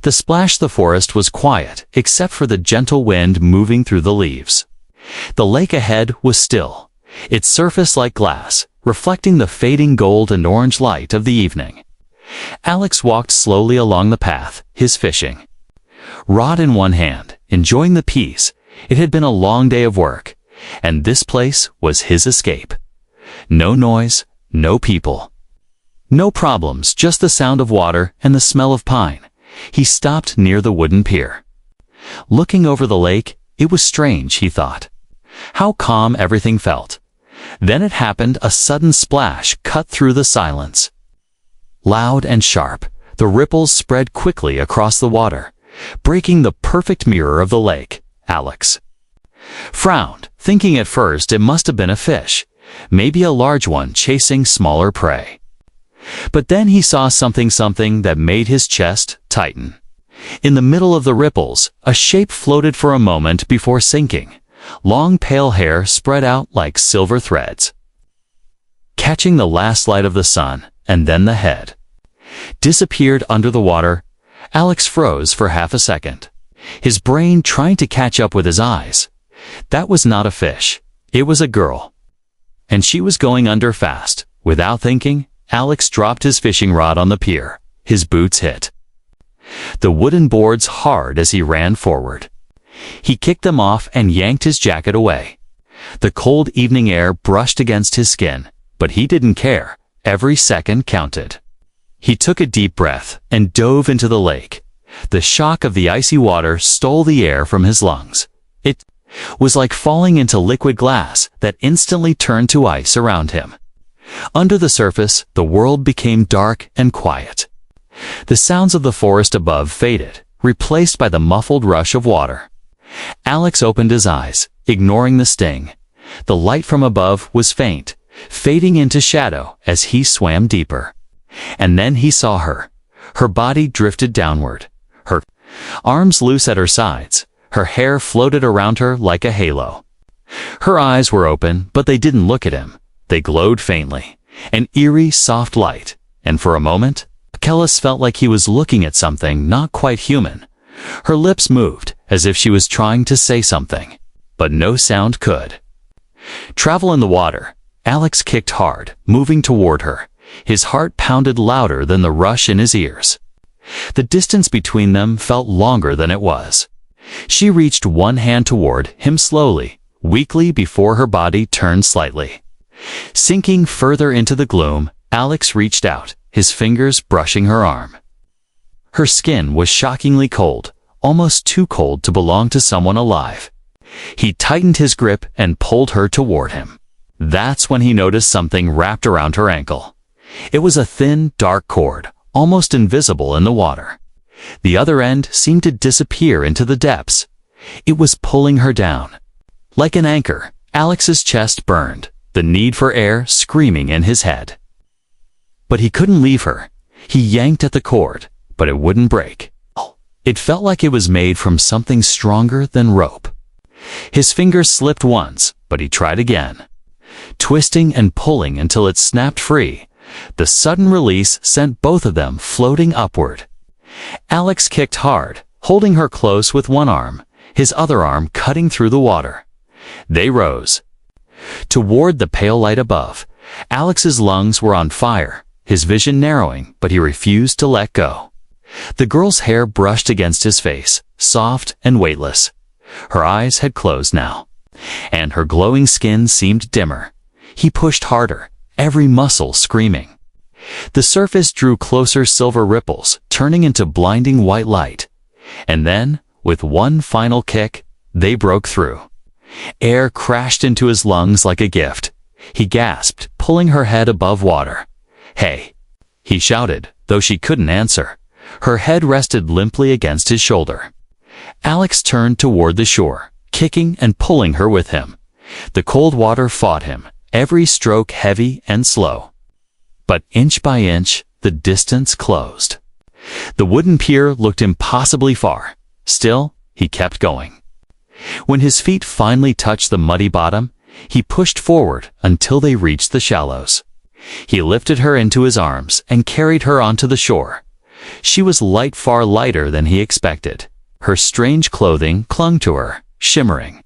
The splash of the forest was quiet, except for the gentle wind moving through the leaves. The lake ahead was still, its surface like glass, reflecting the fading gold and orange light of the evening. Alex walked slowly along the path, his fishing rod in one hand, enjoying the peace. It had been a long day of work, and this place was his escape. No noise, no people, no problems, just the sound of water and the smell of pine. He stopped near the wooden pier. Looking over the lake, it was strange, he thought. How calm everything felt. Then it happened, a sudden splash cut through the silence. Loud and sharp, the ripples spread quickly across the water, breaking the perfect mirror of the lake. Alex frowned, thinking at first it must have been a fish, maybe a large one chasing smaller prey. But then he saw something that made his chest tighten. In the middle of the ripples, a shape floated for a moment before sinking. Long pale hair spread out like silver threads, catching the last light of the sun, and then the head disappeared under the water. Alex froze for half a second, his brain trying to catch up with his eyes. That was not a fish, it was a girl. And she was going under fast. Without thinking, Alex dropped his fishing rod on the pier. His boots hit the wooden boards hard as he ran forward. He kicked them off and yanked his jacket away. The cold evening air brushed against his skin, but he didn't care. Every second counted. He took a deep breath and dove into the lake. The shock of the icy water stole the air from his lungs. It was like falling into liquid glass that instantly turned to ice around him. Under the surface, the world became dark and quiet. The sounds of the forest above faded, replaced by the muffled rush of water. Alex opened his eyes, ignoring the sting. The light from above was faint, fading into shadow as he swam deeper. And then he saw her. Her body drifted downward, her arms loose at her sides. Her hair floated around her like a halo. Her eyes were open, but they didn't look at him. They glowed faintly, an eerie, soft light. And for a moment, Kellis felt like he was looking at something not quite human. Her lips moved, as if she was trying to say something, but no sound could travel in the water. Alex kicked hard, moving toward her. His heart pounded louder than the rush in his ears. The distance between them felt longer than it was. She reached one hand toward him slowly, weakly, before her body turned slightly. Sinking further into the gloom, Alex reached out, his fingers brushing her arm. Her skin was shockingly cold, almost too cold to belong to someone alive. He tightened his grip and pulled her toward him. That's when he noticed something wrapped around her ankle. It was a thin, dark cord, almost invisible in the water. The other end seemed to disappear into the depths. It was pulling her down. Like an anchor, Alex's chest burned, the need for air screaming in his head. But he couldn't leave her. He yanked at the cord, but it wouldn't break. It felt like it was made from something stronger than rope. His fingers slipped once, but he tried again, twisting and pulling until it snapped free. The sudden release sent both of them floating upward. Alex kicked hard, holding her close with one arm, his other arm cutting through the water. They rose toward the pale light above. Alex's lungs were on fire, his vision narrowing, but he refused to let go. The girl's hair brushed against his face, soft and weightless. Her eyes had closed now, and her glowing skin seemed dimmer. He pushed harder, every muscle screaming. The surface drew closer, silver ripples turning into blinding white light. And then, with one final kick, they broke through. Air crashed into his lungs like a gift. He gasped, pulling her head above water. "Hey!" he shouted, though she couldn't answer. Her head rested limply against his shoulder. Alex turned toward the shore, kicking and pulling her with him. The cold water fought him, every stroke heavy and slow. But inch by inch, the distance closed. The wooden pier looked impossibly far. Still, he kept going. When his feet finally touched the muddy bottom, he pushed forward until they reached the shallows. He lifted her into his arms and carried her onto the shore. She was light, far lighter than he expected. Her strange clothing clung to her, shimmering.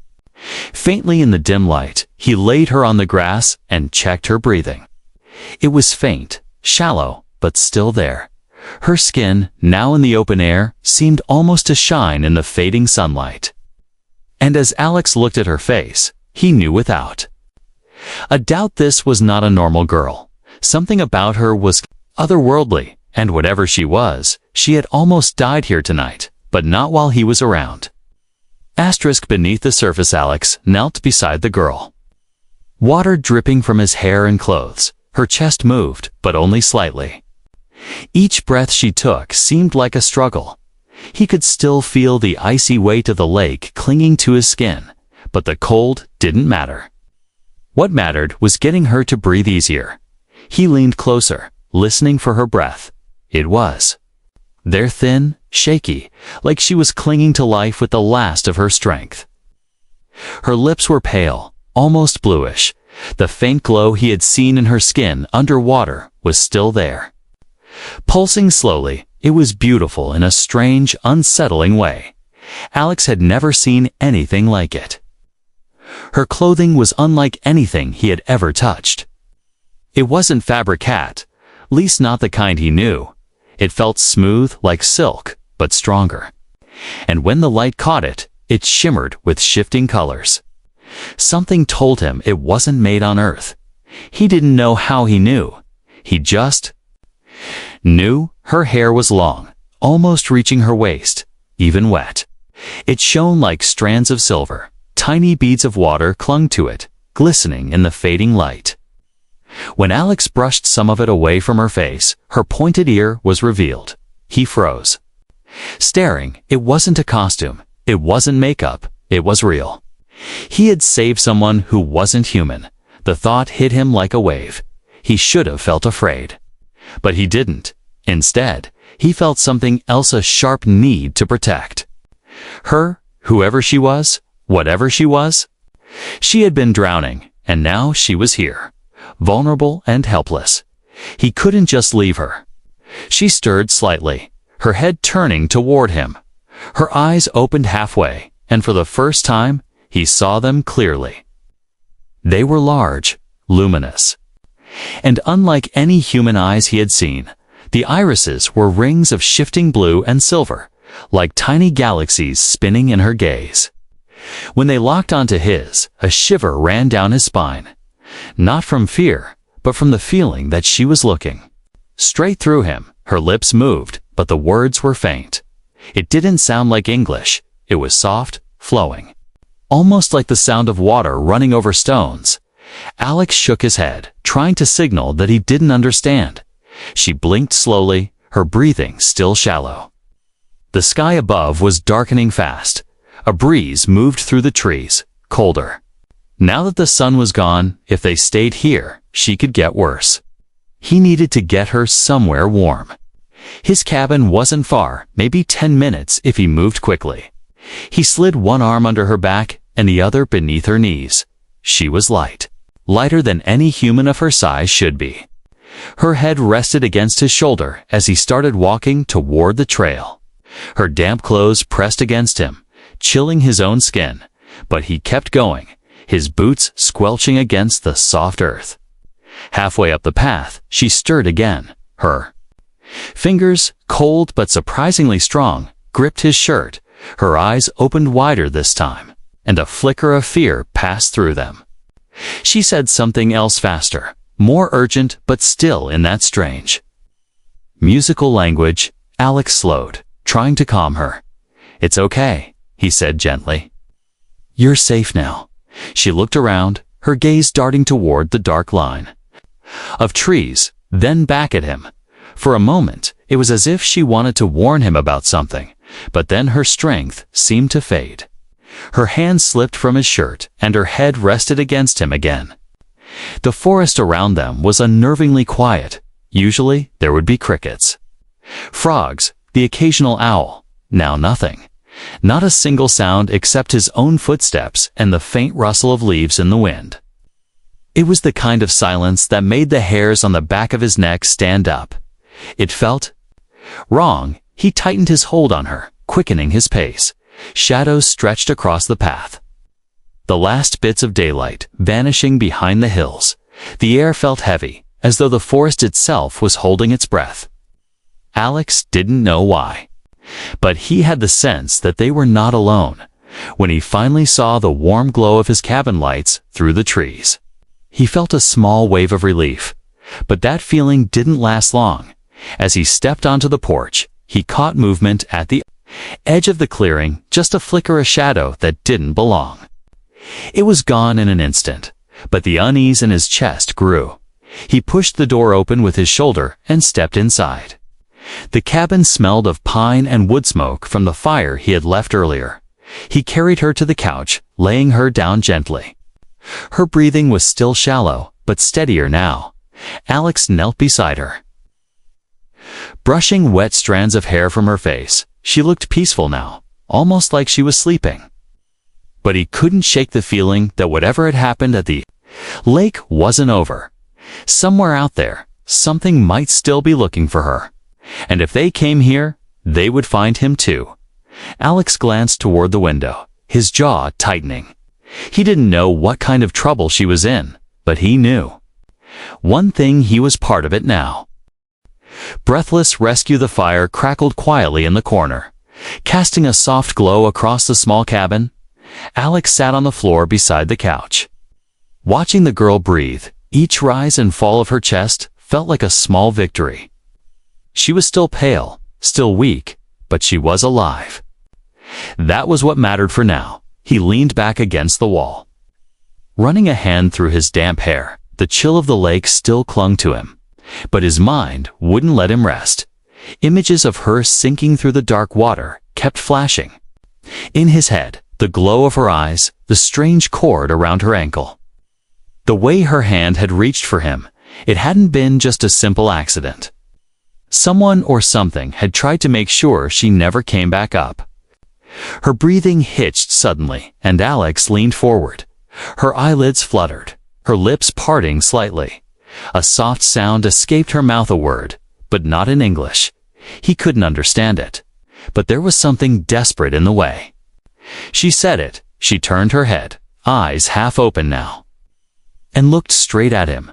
Faintly in the dim light, he laid her on the grass and checked her breathing. It was faint, shallow, but still there. Her skin, now in the open air, seemed almost to shine in the fading sunlight. And as Alex looked at her face, he knew without a doubt this was not a normal girl. Something about her was otherworldly, and whatever she was, she had almost died here tonight, but not while he was around. Asterisk beneath the surface, Alex knelt beside the girl. Water dripping from his hair and clothes. Her chest moved, but only slightly. Each breath she took seemed like a struggle. He could still feel the icy weight of the lake clinging to his skin, but the cold didn't matter. What mattered was getting her to breathe easier. He leaned closer, listening for her breath. It was there, thin, shaky, like she was clinging to life with the last of her strength. Her lips were pale, almost bluish. The faint glow he had seen in her skin underwater was still there. Pulsing slowly, it was beautiful in a strange, unsettling way. Alex had never seen anything like it. Her clothing was unlike anything he had ever touched. It wasn't fabricat, least not the kind he knew. It felt smooth like silk, but stronger. And when the light caught it, it shimmered with shifting colors. Something told him it wasn't made on Earth. He didn't know how he knew. He just knew. Her hair was long, almost reaching her waist, even wet. It shone like strands of silver. Tiny beads of water clung to it, glistening in the fading light. When Alex brushed some of it away from her face, her pointed ear was revealed. He froze. Staring, it wasn't a costume. It wasn't makeup. It was real. He had saved someone who wasn't human. The thought hit him like a wave. He should have felt afraid. But he didn't. Instead, he felt something else, a sharp need to protect. Her, whoever she was, whatever she was. She had been drowning, and now she was here, vulnerable and helpless. He couldn't just leave her. She stirred slightly, her head turning toward him. Her eyes opened halfway, and for the first time, he saw them clearly. They were large, luminous. And unlike any human eyes he had seen, the irises were rings of shifting blue and silver, like tiny galaxies spinning in her gaze. When they locked onto his, a shiver ran down his spine. Not from fear, but from the feeling that she was looking straight through him. Her lips moved, but the words were faint. It didn't sound like English. It was soft, flowing. Almost like the sound of water running over stones. Alex shook his head, trying to signal that he didn't understand. She blinked slowly, her breathing still shallow. The sky above was darkening fast. A breeze moved through the trees, colder. Now that the sun was gone, if they stayed here, she could get worse. He needed to get her somewhere warm. His cabin wasn't far, maybe 10 minutes if he moved quickly. He slid one arm under her back and the other beneath her knees. She was light, lighter than any human of her size should be. Her head rested against his shoulder as he started walking toward the trail. Her damp clothes pressed against him, chilling his own skin, but he kept going, his boots squelching against the soft earth. Halfway up the path, she stirred again. Her fingers, cold but surprisingly strong, gripped his shirt. Her eyes opened wider this time, and a flicker of fear passed through them. She said something else faster, more urgent but still in that strange musical language. Alex slowed, trying to calm her. "It's okay," he said gently. "You're safe now." She looked around, her gaze darting toward the dark line of trees, then back at him. For a moment, it was as if she wanted to warn him about something, but then her strength seemed to fade. Her hand slipped from his shirt, and her head rested against him again. The forest around them was unnervingly quiet. Usually, there would be crickets, frogs, the occasional owl. Now nothing. Not a single sound except his own footsteps and the faint rustle of leaves in the wind. It was the kind of silence that made the hairs on the back of his neck stand up. It felt Wrong, he tightened his hold on her, quickening his pace. Shadows stretched across the path. The last bits of daylight vanishing behind the hills. The air felt heavy, as though the forest itself was holding its breath. Alex didn't know why, but he had the sense that they were not alone when he finally saw the warm glow of his cabin lights through the trees. He felt a small wave of relief, but that feeling didn't last long. As he stepped onto the porch, he caught movement at the edge of the clearing, just a flicker of shadow that didn't belong. It was gone in an instant, but the unease in his chest grew. He pushed the door open with his shoulder and stepped inside. The cabin smelled of pine and wood smoke from the fire he had left earlier. He carried her to the couch, laying her down gently. Her breathing was still shallow, but steadier now. Alex knelt beside her. Brushing wet strands of hair from her face, she looked peaceful now, almost like she was sleeping. But he couldn't shake the feeling that whatever had happened at the lake wasn't over. Somewhere out there, something might still be looking for her. And if they came here, they would find him too. Alex glanced toward the window, his jaw tightening. He didn't know what kind of trouble she was in, but he knew. One thing, he was part of it now. Breathless rescue, the fire crackled quietly in the corner, casting a soft glow across the small cabin. Alex sat on the floor beside the couch. Watching the girl breathe, each rise and fall of her chest felt like a small victory. She was still pale, still weak, but she was alive. That was what mattered for now. He leaned back against the wall. Running a hand through his damp hair, the chill of the lake still clung to him. But his mind wouldn't let him rest. Images of her sinking through the dark water kept flashing. In his head, the glow of her eyes, the strange cord around her ankle. The way her hand had reached for him, it hadn't been just a simple accident. Someone or something had tried to make sure she never came back up. Her breathing hitched suddenly, and Alex leaned forward. Her eyelids fluttered, her lips parting slightly. A soft sound escaped her mouth, a word, but not in English. He couldn't understand it, but there was something desperate in the way. She said it. She turned her head, eyes half open now, and looked straight at him.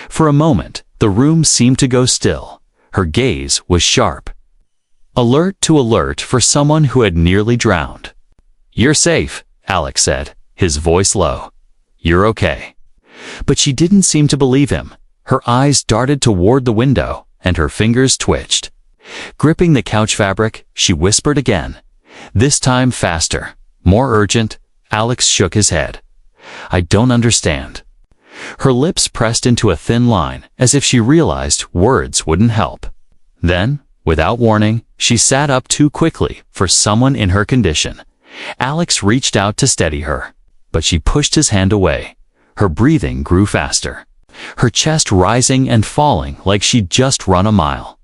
For a moment, the room seemed to go still. Her gaze was sharp. Alert for someone who had nearly drowned. "You're safe," Alex said, his voice low. "You're okay." But she didn't seem to believe him. Her eyes darted toward the window, and her fingers twitched. Gripping the couch fabric, she whispered again. This time faster, more urgent. Alex shook his head. "I don't understand." Her lips pressed into a thin line, as if she realized words wouldn't help. Then, without warning, she sat up too quickly for someone in her condition. Alex reached out to steady her, but she pushed his hand away. Her breathing grew faster, her chest rising and falling like she'd just run a mile.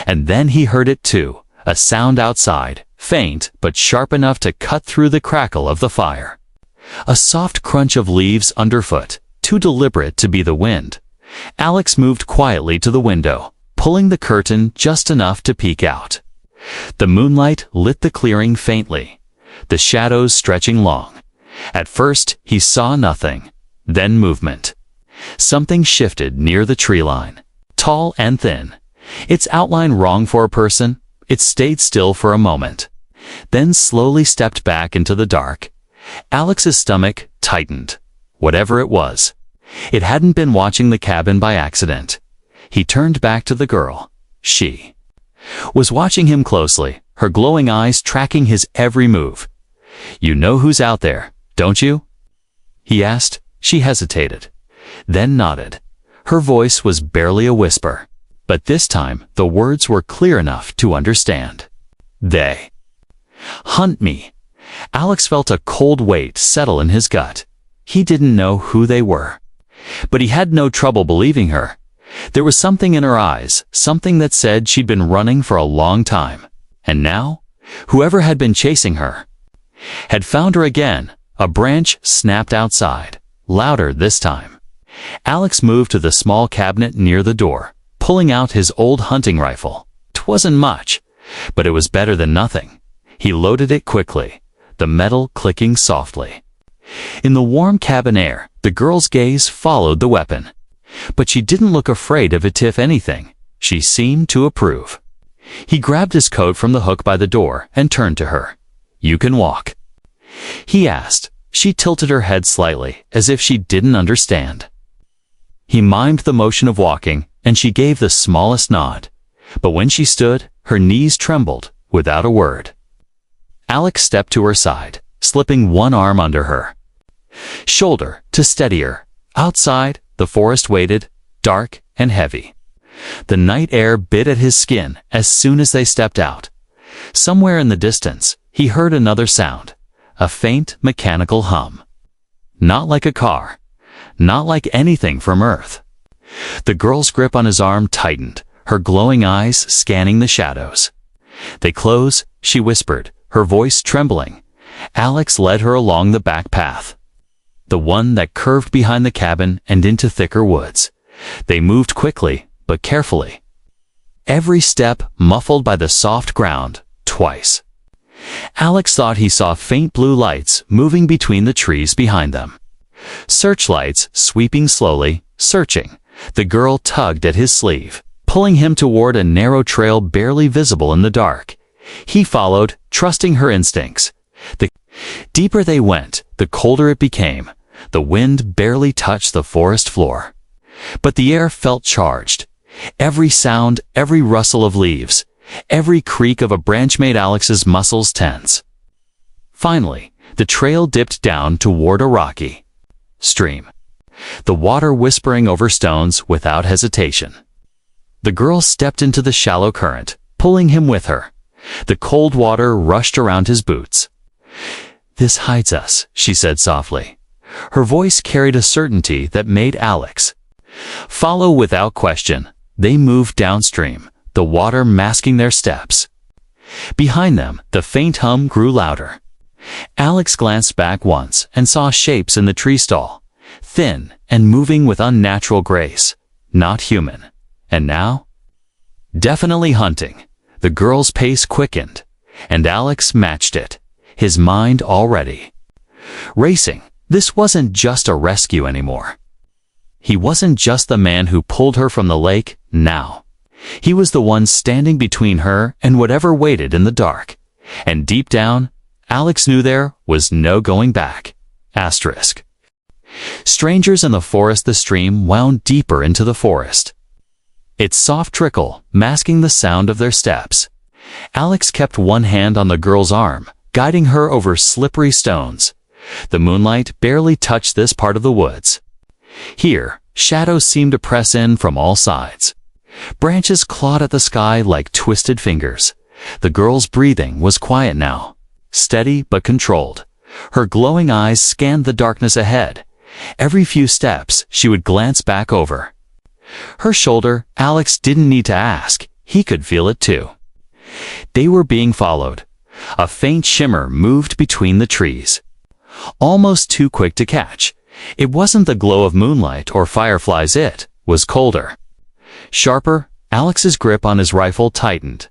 And then he heard it too, a sound outside, faint but sharp enough to cut through the crackle of the fire. A soft crunch of leaves underfoot, too deliberate to be the wind. Alex moved quietly to the window, pulling the curtain just enough to peek out. The moonlight lit the clearing faintly, the shadows stretching long. At first, he saw nothing, then movement. Something shifted near the tree line, tall and thin. Its outline wrong for a person. It stayed still for a moment, then slowly stepped back into the dark. Alex's stomach tightened. Whatever it was, it hadn't been watching the cabin by accident. He turned back to the girl. She was watching him closely, her glowing eyes tracking his every move. "You know who's out there, don't you?" he asked. She hesitated, then nodded. Her voice was barely a whisper, but this time the words were clear enough to understand. "They hunt me." Alex felt a cold weight settle in his gut. He didn't know who they were, but he had no trouble believing her. There was something in her eyes, something that said she'd been running for a long time. And now, whoever had been chasing her had found her again. A branch snapped outside, louder this time. Alex moved to the small cabinet near the door, pulling out his old hunting rifle. wasn't much, but it was better than nothing. He loaded it quickly, the metal clicking softly. In the warm cabin air, the girl's gaze followed the weapon. But she didn't look afraid of it. If anything, she seemed to approve. He grabbed his coat from the hook by the door and turned to her. "You can walk," he asked. She tilted her head slightly, as if she didn't understand. He mimed the motion of walking, and she gave the smallest nod. But when she stood, her knees trembled, without a word. Alex stepped to her side, slipping one arm under her shoulder to steady her. Outside, the forest waited, dark and heavy. The night air bit at his skin as soon as they stepped out. Somewhere in the distance, he heard another sound, a faint mechanical hum. Not like a car, not like anything from Earth. The girl's grip on his arm tightened, her glowing eyes scanning the shadows. "They close," she whispered, her voice trembling. Alex led her along the back path, the one that curved behind the cabin and into thicker woods. They moved quickly, but carefully. Every step muffled by the soft ground, twice. Alex thought he saw faint blue lights moving between the trees behind them. Searchlights sweeping slowly, searching. The girl tugged at his sleeve, pulling him toward a narrow trail barely visible in the dark. He followed, trusting her instincts. The deeper they went, the colder it became. The wind barely touched the forest floor. But the air felt charged. Every sound, every rustle of leaves, every creak of a branch made Alex's muscles tense. Finally, the trail dipped down toward a rocky stream, the water whispering over stones without hesitation. The girl stepped into the shallow current, pulling him with her. The cold water rushed around his boots. "This hides us," she said softly. Her voice carried a certainty that made Alex follow without question. They moved downstream, the water masking their steps. Behind them, the faint hum grew louder. Alex glanced back once and saw shapes in the tree stall, thin and moving with unnatural grace. Not human. And now? Definitely hunting. The girl's pace quickened, and Alex matched it, his mind already racing. This wasn't just a rescue anymore. He wasn't just the man who pulled her from the lake. Now, he was the one standing between her and whatever waited in the dark. And deep down, Alex knew there was no going back. Asterisk. Strangers in the forest. The stream wound deeper into the forest, its soft trickle masking the sound of their steps. Alex kept one hand on the girl's arm, guiding her over slippery stones. The moonlight barely touched this part of the woods. Here, shadows seemed to press in from all sides. Branches clawed at the sky like twisted fingers. The girl's breathing was quiet now, steady but controlled. Her glowing eyes scanned the darkness ahead. Every few steps, she would glance back over her shoulder. Alex didn't need to ask. He could feel it too. They were being followed. A faint shimmer moved between the trees, almost too quick to catch. It wasn't the glow of moonlight or fireflies. It was colder, sharper. Alex's grip on his rifle tightened.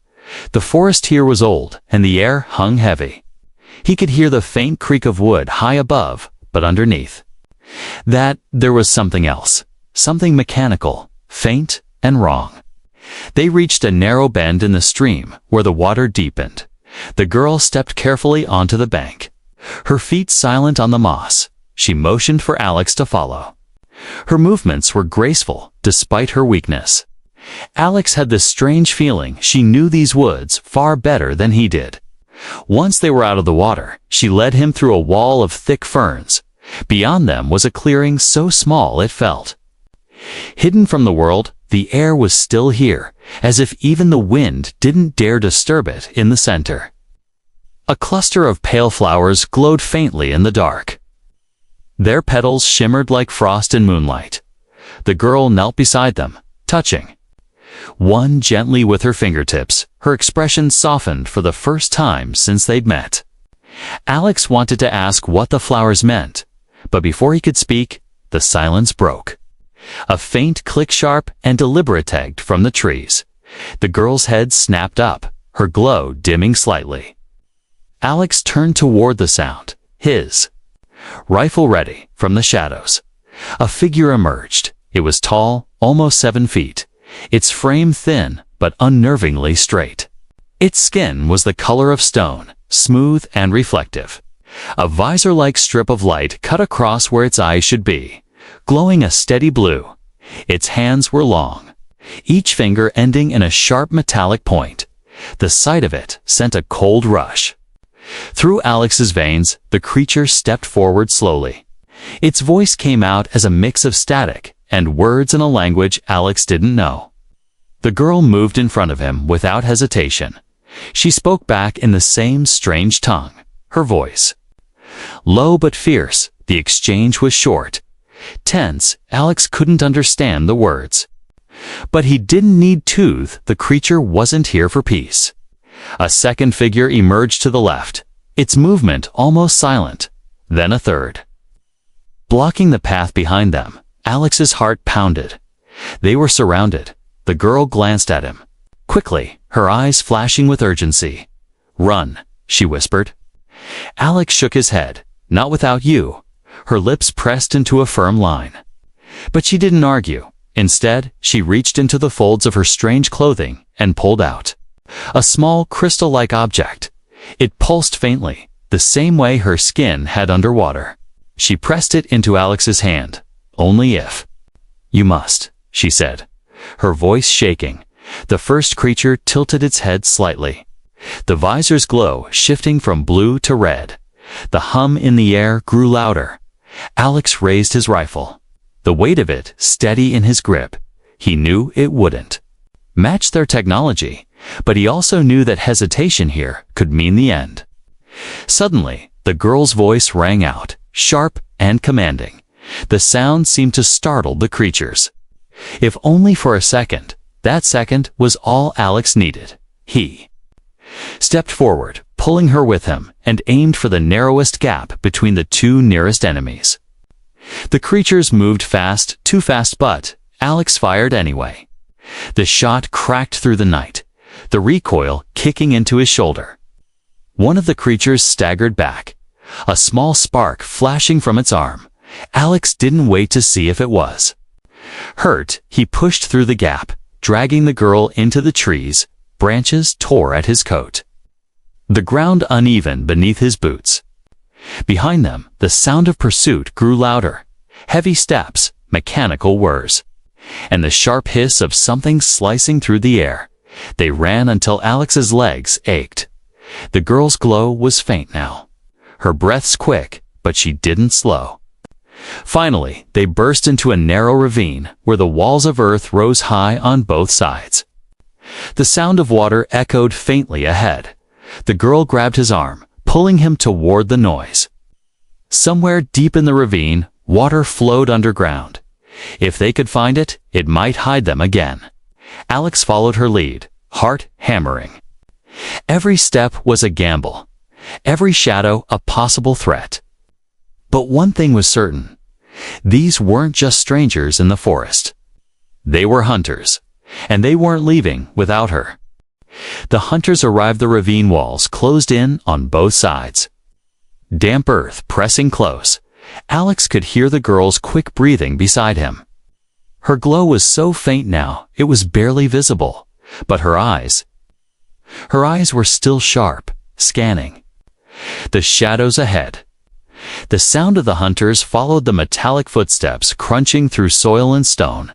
The forest here was old, and the air hung heavy. He could hear the faint creak of wood high above, but underneath that, there was something else, something mechanical, faint and wrong. They reached a narrow bend in the stream where the water deepened. The girl stepped carefully onto the bank, her feet silent on the moss. She motioned for Alex to follow. Her movements were graceful despite her weakness. Alex had this strange feeling she knew these woods far better than he did. Once they were out of the water, she led him through a wall of thick ferns. Beyond them was a clearing so small it felt hidden from the world. The air was still here, as if even the wind didn't dare disturb it. In the center, a cluster of pale flowers glowed faintly in the dark. Their petals shimmered like frost in moonlight. The girl knelt beside them, touching one gently with her fingertips. Her expression softened for the first time since they'd met. Alex wanted to ask what the flowers meant, but before he could speak, the silence broke. A faint click, sharp and deliberate, tagged from the trees. The girl's head snapped up, her glow dimming slightly. Alex turned toward the sound, his rifle ready, from the shadows. A figure emerged. It was tall, almost 7 feet, its frame thin but unnervingly straight. Its skin was the color of stone, smooth and reflective. A visor-like strip of light cut across where its eyes should be, glowing a steady blue. Its hands were long, each finger ending in a sharp metallic point. The sight of it sent a cold rush through Alex's veins. The creature stepped forward slowly. Its voice came out as a mix of static and words in a language Alex didn't know. The girl moved in front of him without hesitation. She spoke back in the same strange tongue, her voice low but fierce. The exchange was short, tense. Alex couldn't understand the words. But he didn't need to. The creature wasn't here for peace. A second figure emerged to the left, its movement almost silent. Then a third, blocking the path behind them. Alex's heart pounded. They were surrounded. The girl glanced at him quickly, her eyes flashing with urgency. "Run," she whispered. Alex shook his head. "Not without you." Her lips pressed into a firm line. But she didn't argue. Instead, she reached into the folds of her strange clothing and pulled out a small crystal-like object. It pulsed faintly, the same way her skin had underwater. She pressed it into Alex's hand. "Only if." "You must," she said, her voice shaking. The first creature tilted its head slightly, the visor's glow shifting from blue to red. The hum in the air grew louder. Alex raised his rifle, the weight of it steady in his grip. He knew it wouldn't match their technology, but he also knew that hesitation here could mean the end. Suddenly, the girl's voice rang out, sharp and commanding. The sound seemed to startle the creatures. If only for a second. That second was all Alex needed. He stepped forward, pulling her with him, and aimed for the narrowest gap between the two nearest enemies. The creatures moved fast, too fast, but Alex fired anyway. The shot cracked through the night, the recoil kicking into his shoulder. One of the creatures staggered back, a small spark flashing from its arm. Alex didn't wait to see if it was hurt. He pushed through the gap, dragging the girl into the trees. Branches tore at his coat, the ground uneven beneath his boots. Behind them, the sound of pursuit grew louder. Heavy steps, mechanical whirs, and the sharp hiss of something slicing through the air. They ran until Alex's legs ached. The girl's glow was faint now, her breaths quick, but she didn't slow. Finally, they burst into a narrow ravine where the walls of earth rose high on both sides. The sound of water echoed faintly ahead. The girl grabbed his arm, pulling him toward the noise. Somewhere deep in the ravine, water flowed underground. If they could find it, it might hide them again. Alex followed her lead, heart hammering. Every step was a gamble, every shadow a possible threat. But one thing was certain. These weren't just strangers in the forest. They were hunters, and they weren't leaving without her. The hunters arrived. The ravine walls closed in on both sides, damp earth pressing close. Alex could hear the girl's quick breathing beside him. Her glow was so faint now it was barely visible, but her eyes were still sharp, scanning the shadows ahead. The sound of the hunters followed the metallic footsteps crunching through soil and stone.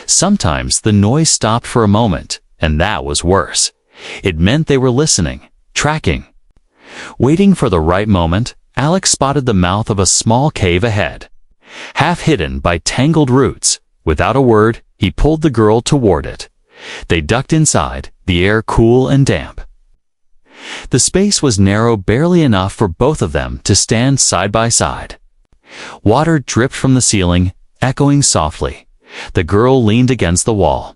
Sometimes the noise stopped for a moment, and that was worse. It meant they were listening, tracking. Waiting for the right moment, Alex spotted the mouth of a small cave ahead, half hidden by tangled roots. Without a word, he pulled the girl toward it. They ducked inside, the air cool and damp. The space was narrow, barely enough for both of them to stand side by side. Water dripped from the ceiling, echoing softly. The girl leaned against the wall,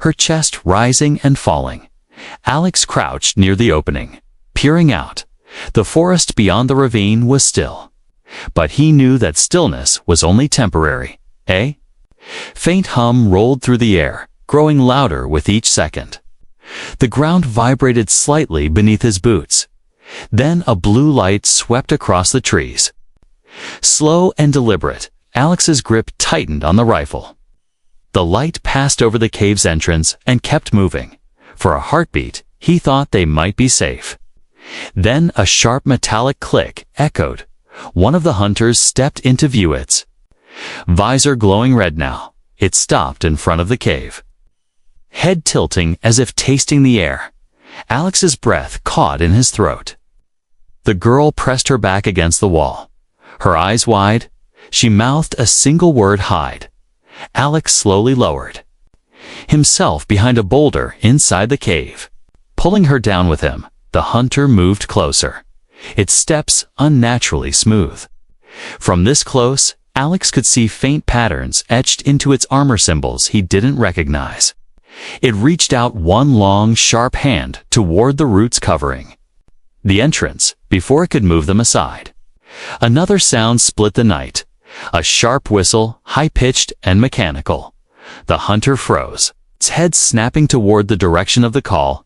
her chest rising and falling. Alex crouched near the opening, peering out. The forest beyond the ravine was still, but he knew that stillness was only temporary. A faint hum rolled through the air, growing louder with each second. The ground vibrated slightly beneath his boots. Then a blue light swept across the trees. Slow and deliberate, Alex's grip tightened on the rifle. The light passed over the cave's entrance and kept moving. For a heartbeat, he thought they might be safe. Then a sharp metallic click echoed. One of the hunters stepped into view, its visor glowing red now. It stopped in front of the cave. Head tilting as if tasting the air, Alex's breath caught in his throat. The girl pressed her back against the wall. Her eyes wide, she mouthed a single word: hide. Alex slowly lowered himself behind a boulder inside the cave. Pulling her down with him, the hunter moved closer, its steps unnaturally smooth. From this close, Alex could see faint patterns etched into its armor symbols he didn't recognize. It reached out one long, sharp hand toward the roots covering the entrance before it could move them aside. Another sound split the night, a sharp whistle, high-pitched and mechanical. The hunter froze, its head snapping toward the direction of the call.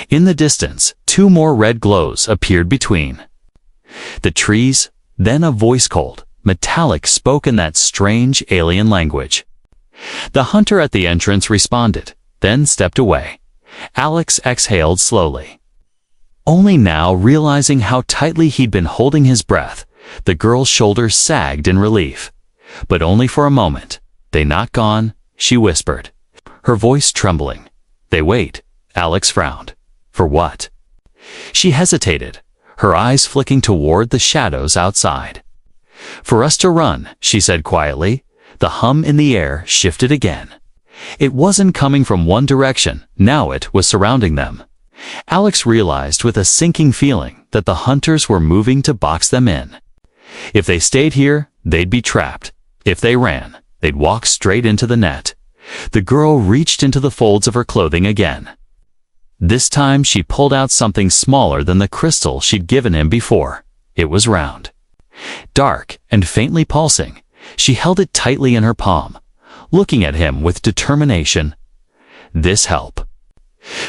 In the distance, two more red glows appeared between the trees. Then a voice, cold, metallic, spoke in that strange alien language. The hunter at the entrance responded, then stepped away. Alex exhaled slowly, only now realizing how tightly he'd been holding his breath. The girl's shoulders sagged in relief, but only for a moment. "They not gone?" she whispered, her voice trembling. "They wait." Alex frowned. "For what?" She hesitated, her eyes flicking toward the shadows outside. "For us to run," she said quietly. The hum in the air shifted again. It wasn't coming from one direction, now it was surrounding them. Alex realized with a sinking feeling that the hunters were moving to box them in. If they stayed here, they'd be trapped. If they ran, they'd walk straight into the net. The girl reached into the folds of her clothing again. This time she pulled out something smaller than the crystal she'd given him before. It was round, dark, and faintly pulsing. She held it tightly in her palm, looking at him with determination. "This help."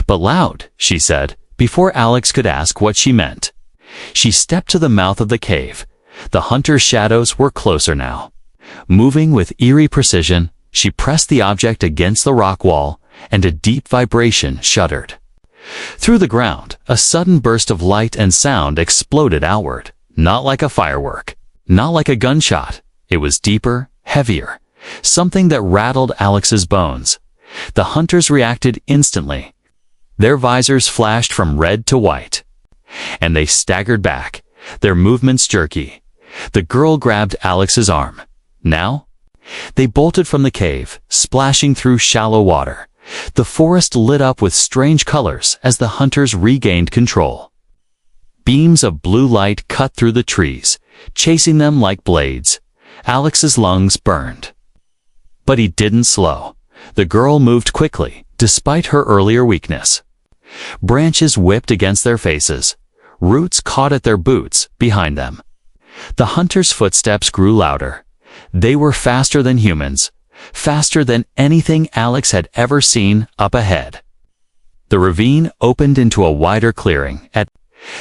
"But loud," she said, before Alex could ask what she meant. She stepped to the mouth of the cave. The hunter's shadows were closer now. Moving with eerie precision, she pressed the object against the rock wall, and a deep vibration shuddered. Through the ground, a sudden burst of light and sound exploded outward, not like a firework, not like a gunshot. It was deeper, heavier, something that rattled Alex's bones. The hunters reacted instantly. Their visors flashed from red to white, and they staggered back, their movements jerky. The girl grabbed Alex's arm. Now? They bolted from the cave, splashing through shallow water. The forest lit up with strange colors as the hunters regained control. Beams of blue light cut through the trees, chasing them like blades. Alex's lungs burned. But he didn't slow. The girl moved quickly, despite her earlier weakness. Branches whipped against their faces. Roots caught at their boots behind them. The hunters' footsteps grew louder. They were faster than humans, faster than anything Alex had ever seen up ahead. The ravine opened into a wider clearing. At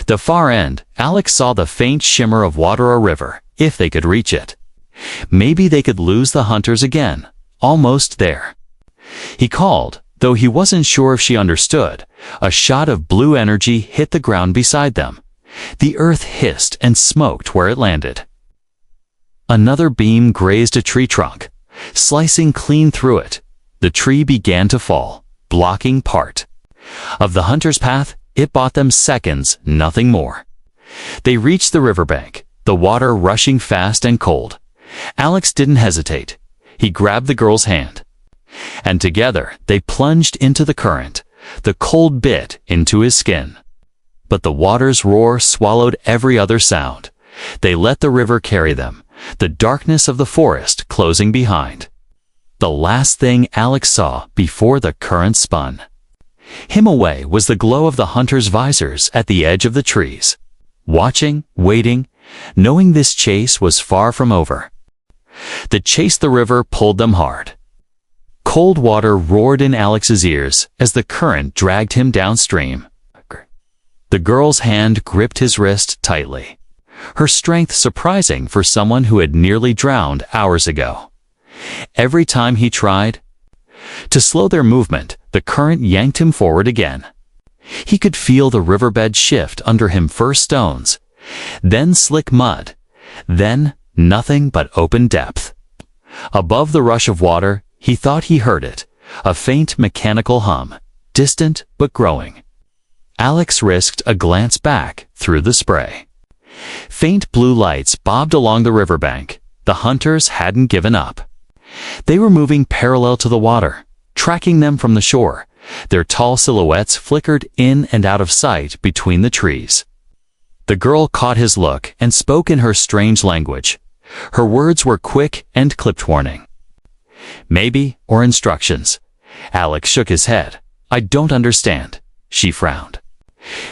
the far end, Alex saw the faint shimmer of water, a river, if they could reach it. Maybe they could lose the hunters again. Almost there. He called, though he wasn't sure if she understood. A shot of blue energy hit the ground beside them. The earth hissed and smoked where it landed. Another beam grazed a tree trunk, slicing clean through it. The tree began to fall, blocking part of the hunter's path. It bought them seconds, nothing more. They reached the riverbank, the water rushing fast and cold. Alex didn't hesitate. He grabbed the girl's hand, and together they plunged into the current. The cold bit into his skin. But the water's roar swallowed every other sound. They let the river carry them, the darkness of the forest closing behind. The last thing Alex saw before the current spun him away was the glow of the hunter's visors at the edge of the trees. Watching, waiting, knowing this chase was far from over. The chase, the river pulled them hard. Cold water roared in Alex's ears as the current dragged him downstream. The girl's hand gripped his wrist tightly, her strength surprising for someone who had nearly drowned hours ago. Every time he tried to slow their movement, the current yanked him forward again. He could feel the riverbed shift under him, first stones, then slick mud, then nothing but open depth. Above the rush of water, he thought he heard it, a faint mechanical hum, distant but growing. Alex risked a glance back through the spray. Faint blue lights bobbed along the riverbank. The hunters hadn't given up. They were moving parallel to the water, tracking them from the shore. Their tall silhouettes flickered in and out of sight between the trees. The girl caught his look and spoke in her strange language. Her words were quick and clipped, warning. Maybe, or instructions. Alex shook his head. I don't understand. She frowned,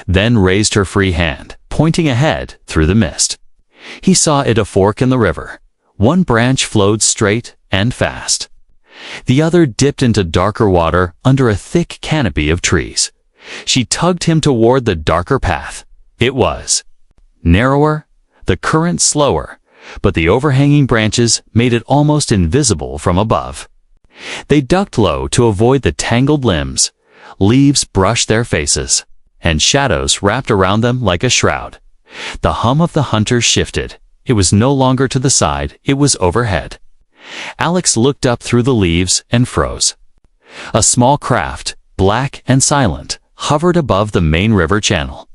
then raised her free hand, pointing ahead through the mist. He saw it, a fork in the river. One branch flowed straight and fast. The other dipped into darker water under a thick canopy of trees. She tugged him toward the darker path. It was narrower, the current slower, but the overhanging branches made it almost invisible from above. They ducked low to avoid the tangled limbs. Leaves brushed their faces, and shadows wrapped around them like a shroud. The hum of the hunters shifted. It was no longer to the side, it was overhead. Alex looked up through the leaves and froze. A small craft, black and silent, hovered above the main river channel.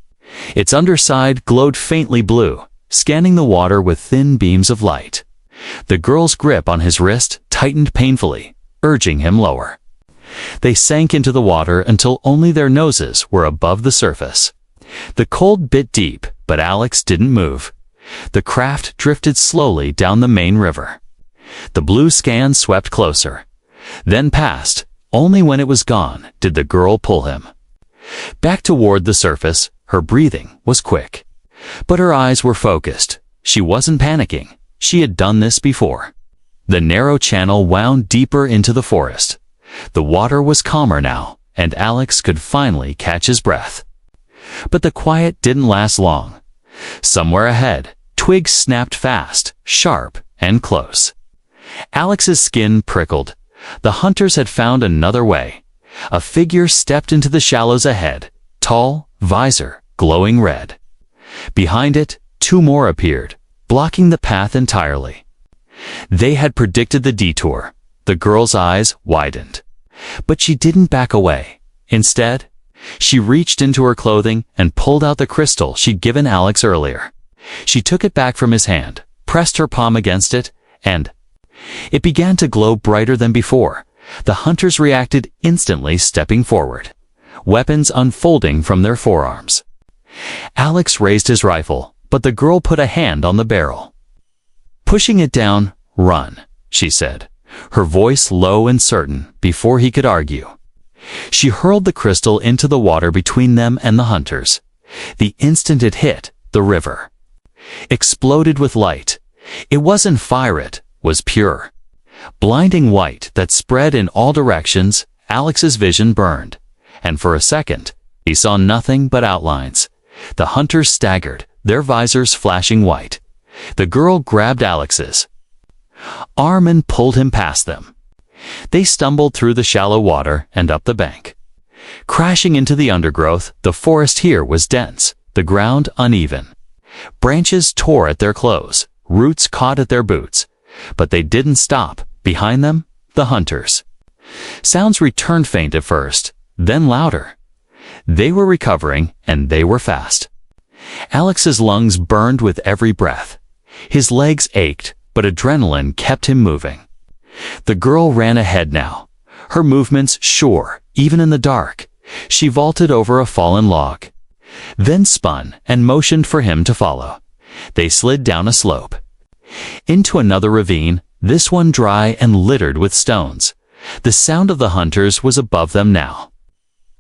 Its underside glowed faintly blue, scanning the water with thin beams of light. The girl's grip on his wrist tightened painfully, urging him lower. They sank into the water until only their noses were above the surface. The cold bit deep, but Alex didn't move. The craft drifted slowly down the main river. The blue scan swept closer, then past. Only when it was gone did the girl pull him back toward the surface. Her breathing was quick, but her eyes were focused. She wasn't panicking. She had done this before. The narrow channel wound deeper into the forest. The water was calmer now, and Alex could finally catch his breath. But the quiet didn't last long. Somewhere ahead, twigs snapped fast, sharp, and close. Alex's skin prickled. The hunters had found another way. A figure stepped into the shallows ahead, tall, visor glowing red. Behind it, two more appeared, blocking the path entirely. They had predicted the detour. The girl's eyes widened. But she didn't back away. Instead, she reached into her clothing and pulled out the crystal she'd given Alex earlier. She took it back from his hand, pressed her palm against it, and it began to glow brighter than before. The hunters reacted instantly, stepping forward, weapons unfolding from their forearms. Alex raised his rifle, but the girl put a hand on the barrel. Pushing it down, "Run," she said, her voice low and certain, before he could argue. She hurled the crystal into the water between them and the hunters. The instant it hit, the river exploded with light. It wasn't fire, it was pure, blinding white that spread in all directions. Alex's vision burned, and for a second, he saw nothing but outlines. The hunters staggered, their visors flashing white. The girl grabbed Alex's arm and pulled him past them. They stumbled through the shallow water and up the bank, crashing into the undergrowth. The forest here was dense, the ground uneven. Branches tore at their clothes, roots caught at their boots, but they didn't stop. Behind them, the hunters. Sounds returned, faint at first, then louder. They were recovering, and they were fast. Alex's lungs burned with every breath. His legs ached, but adrenaline kept him moving. The girl ran ahead now, her movements sure, even in the dark. She vaulted over a fallen log, then spun and motioned for him to follow. They slid down a slope, into another ravine, this one dry and littered with stones. The sound of the hunters was above them now.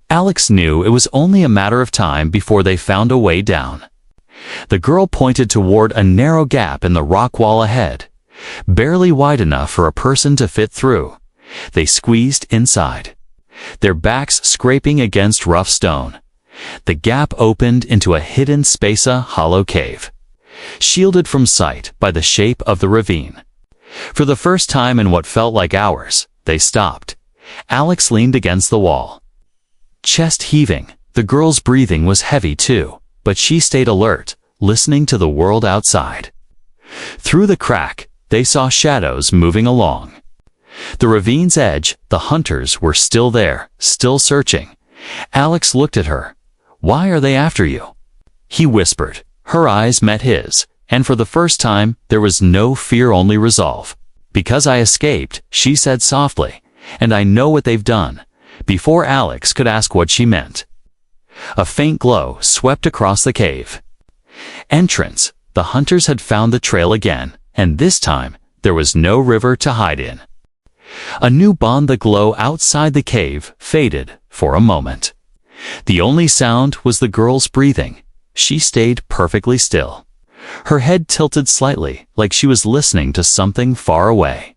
Alex knew it was only a matter of time before they found a way down. The girl pointed toward a narrow gap in the rock wall ahead, barely wide enough for a person to fit through. They squeezed inside, their backs scraping against rough stone. The gap opened into a hidden space, a hollow cave, shielded from sight by the shape of the ravine. For the first time in what felt like hours, they stopped. Alex leaned against the wall, chest heaving. The girl's breathing was heavy too, but she stayed alert, listening to the world outside. Through the crack, they saw shadows moving along. The ravine's edge, the hunters were still there, still searching. Alex looked at her. "Why are they after you?" He whispered. Her eyes met his, and for the first time, there was no fear, only resolve. "Because I escaped," she said softly, "and I know what they've done." Before Alex could ask what she meant, a faint glow swept across the cave. Entrance. The hunters had found the trail again, and this time, there was no river to hide in. A new bond. The glow outside the cave faded for a moment. The only sound was the girl's breathing. She stayed perfectly still, her head tilted slightly, like she was listening to something far away.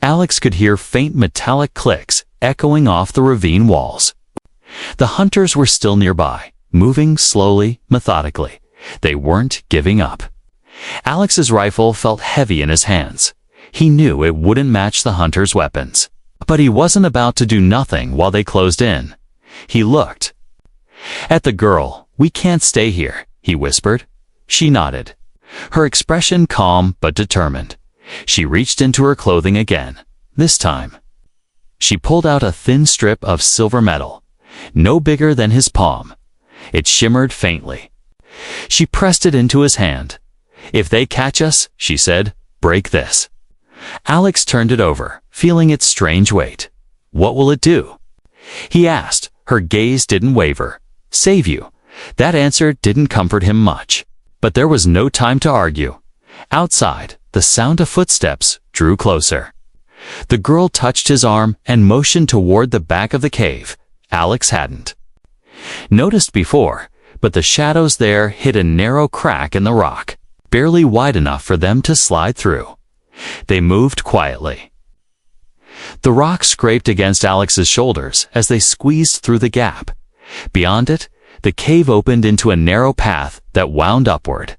Alex could hear faint metallic clicks echoing off the ravine walls. The hunters were still nearby, moving slowly, methodically. They weren't giving up. Alex's rifle felt heavy in his hands. He knew it wouldn't match the hunters' weapons. But he wasn't about to do nothing while they closed in. He looked at the girl. "We can't stay here," he whispered. She nodded, her expression calm but determined. She reached into her clothing again. This time, she pulled out a thin strip of silver metal, no bigger than his palm. It shimmered faintly. She pressed it into his hand. "If they catch us," she said, "break this." Alex turned it over, feeling its strange weight. "What will it do?" he asked. Her gaze didn't waver. "Save you." That answer didn't comfort him much. But there was no time to argue. Outside, the sound of footsteps drew closer. The girl touched his arm and motioned toward the back of the cave. Alex hadn't noticed before, but the shadows there hid a narrow crack in the rock, barely wide enough for them to slide through. They moved quietly. The rock scraped against Alex's shoulders as they squeezed through the gap. Beyond it, the cave opened into a narrow path that wound upward.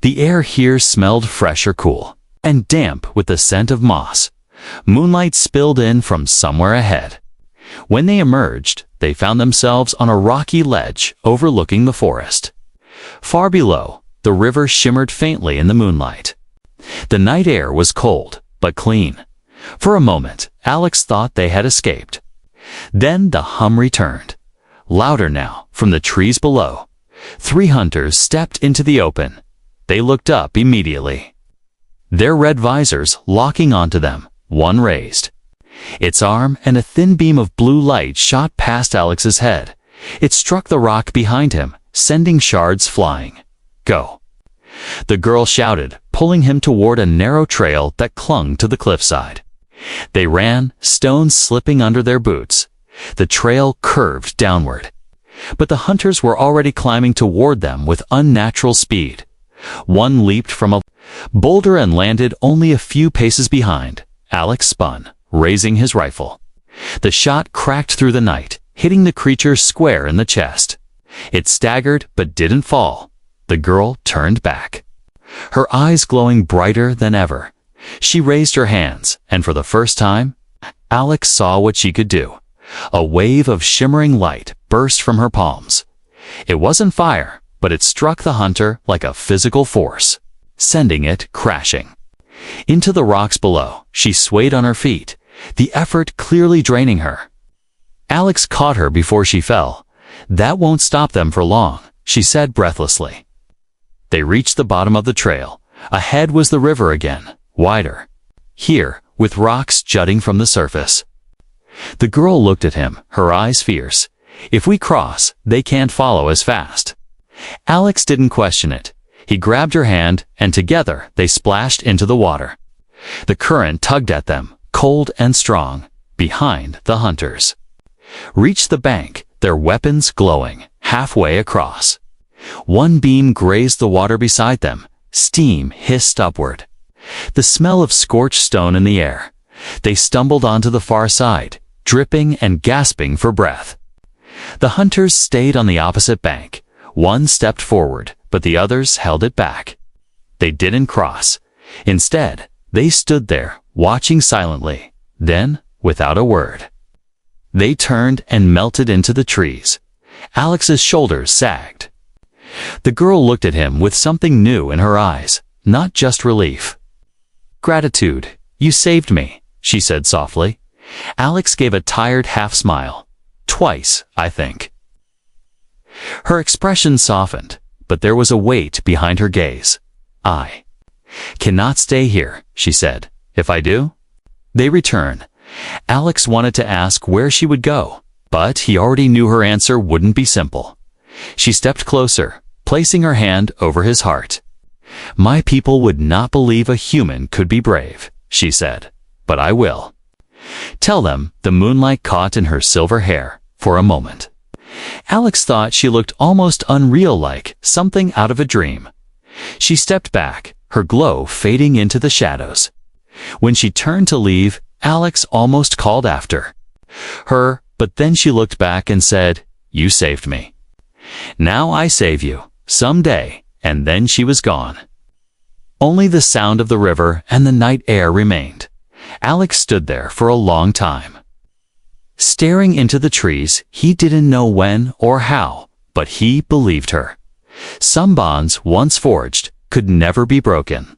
The air here smelled fresh or cool, and damp with the scent of moss. Moonlight spilled in from somewhere ahead. When they emerged, they found themselves on a rocky ledge overlooking the forest. Far below, the river shimmered faintly in the moonlight. The night air was cold, but clean. For a moment, Alex thought they had escaped. Then the hum returned, louder now, from the trees below. 3 hunters stepped into the open. They looked up immediately, their red visors locking onto them, one raised. Its arm and a thin beam of blue light shot past Alex's head. It struck the rock behind him, sending shards flying. "Go!" the girl shouted, pulling him toward a narrow trail that clung to the cliffside. They ran, stones slipping under their boots. The trail curved downward, but the hunters were already climbing toward them with unnatural speed. One leaped from a boulder and landed only a few paces behind. Alex spun, raising his rifle. The shot cracked through the night, hitting the creature square in the chest. It staggered but didn't fall. The girl turned back, her eyes glowing brighter than ever. She raised her hands, and for the first time, Alex saw what she could do. A wave of shimmering light burst from her palms. It wasn't fire, but it struck the hunter like a physical force, sending it crashing into the rocks below. She swayed on her feet, the effort clearly draining her. Alex caught her before she fell. "That won't stop them for long," she said breathlessly. They reached the bottom of the trail. Ahead was the river again, wider, here with rocks jutting from the surface. The girl looked at him, her eyes fierce. "If we cross, they can't follow as fast." Alex didn't question it. He grabbed her hand, and together they splashed into the water. The current tugged at them, cold and strong, behind the hunters. Reached the bank, their weapons glowing, halfway across. One beam grazed the water beside them. Steam hissed upward. The smell of scorched stone in the air. They stumbled onto the far side, dripping and gasping for breath. The hunters stayed on the opposite bank. One stepped forward, but the others held it back. They didn't cross. Instead, they stood there, watching silently. Then, without a word, they turned and melted into the trees. Alex's shoulders sagged. The girl looked at him with something new in her eyes, not just relief. "Gratitude, you saved me," she said softly. Alex gave a tired half-smile. "Twice, I think." Her expression softened, but there was a weight behind her gaze. "I cannot stay here," she said. "If I do?" They returned. Alex wanted to ask where she would go, but he already knew her answer wouldn't be simple. She stepped closer, placing her hand over his heart. "My people would not believe a human could be brave," she said, "but I will. Tell them." The moonlight caught in her silver hair for a moment. Alex thought she looked almost unreal-like, something out of a dream. She stepped back, her glow fading into the shadows. When she turned to leave, Alex almost called after her, but then she looked back and said, "You saved me. Now I save you, someday," and then she was gone. Only the sound of the river and the night air remained. Alex stood there for a long time, staring into the trees. He didn't know when or how, but he believed her. Some bonds, once forged, could never be broken.